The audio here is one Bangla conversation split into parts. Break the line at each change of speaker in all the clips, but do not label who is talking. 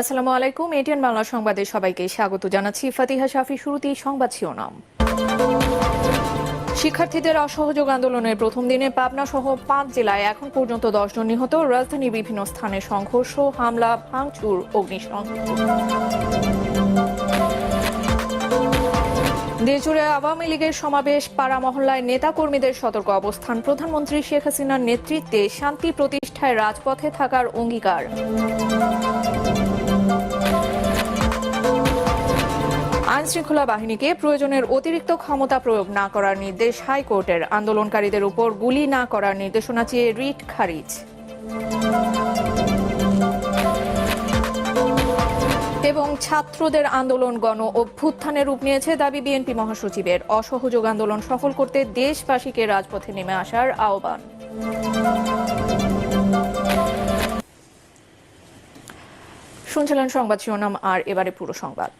আসসালামু আলাইকুম। এটিএন বাংলা সংবাদে সবাইকে স্বাগত জানাচ্ছি। ফাতিহা শাফি। শুরুতেই সংবাদ শিরোনাম। শিক্ষার্থীদের অসহযোগ আন্দোলনের প্রথম দিনে পাবনা সহ 5 জেলায় এখন পর্যন্ত 10 জন নিহত। রাজধানীর বিভিন্ন স্থানে সংঘর্ষ, হামলা, ভাঙচুর, অগ্নিসংযোগ। দেশজুড়ে আওয়ামী লীগের সমাবেশ, পাড়া মহল্লায় নেতা কর্মীদের সতর্ক অবস্থান। প্রধানমন্ত্রী শেখ হাসিনার নেতৃত্বে শান্তি প্রতিষ্ঠায় রাজপথে থাকার অঙ্গীকার। আইনশৃঙ্খলা বাহিনীকে প্রয়োজনের অতিরিক্ত ক্ষমতা প্রয়োগ না করার নির্দেশ হাইকোর্টের। আন্দোলনকারীদের উপর গুলি না করার নির্দেশনা চেয়ে রিট খারিজ। এবং ছাত্রদের আন্দোলন গণ অভ্যুত্থানের রূপ নিয়েছে, দাবি বিএনপি মহাসচিবের। অসহযোগ আন্দোলন সফল করতে দেশবাসীকে রাজপথে নেমে আসার আহ্বান। শুনছিলেন সংবাদ শিরোনাম, আর এবারে পুরো সংবাদ।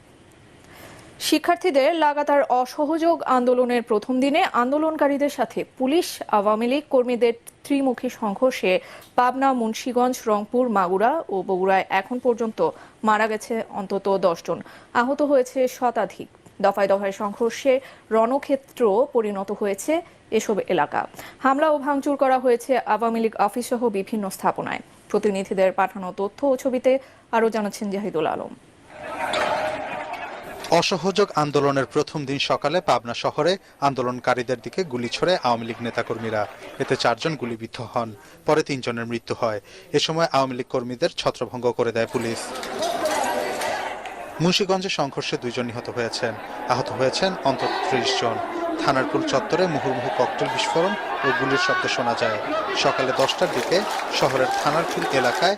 শিক্ষার্থীদের লাগাতার অসহযোগ আন্দোলনের প্রথম দিনে আন্দোলনকারীদের সাথে পুলিশ আওয়ামী লীগ কর্মীদের ত্রিমুখী সংঘর্ষে পাবনা, মুন্সিগঞ্জ, রংপুর, মাগুরা ও বগুড়ায় এখন পর্যন্ত মারা গেছে অন্তত 10 জন, আহত হয়েছে শতাধিক। দফায় দফায় সংঘর্ষে রণক্ষেত্র পরিণত হয়েছে এসব এলাকা। হামলা ও ভাঙচুর করা হয়েছে আওয়ামী লীগ অফিসসহ বিভিন্ন স্থাপনায়। প্রতিনিধিদের পাঠানো তথ্য ও ছবিতে আরও জানাচ্ছেন জাহিদুল আলম।
অসহযোগ আন্দোলনের প্রথম দিন সকালে পাবনা শহরে আন্দোলনকারীদের দিকে গুলি ছোড়ে আওয়ামী লীগ নেতাকর্মীরা। এতে 4 জন গুলিবিদ্ধ হন, পরে 3 জনের মৃত্যু হয়। এ সময় আওয়ামী লীগ কর্মীদের ছত্রভঙ্গ করে দেয় পুলিশ। মুন্সিগঞ্জে সংঘর্ষে 2 জন নিহত হয়েছেন, আহত হয়েছেন অন্তত 30 জন। থানার পুল চত্বরে মুহুর্মুহু ককটেল বিস্ফোরণ ও গুলির শব্দ শোনা যায়। সকালে 10টার দিকে শহরের থানার পুল এলাকায়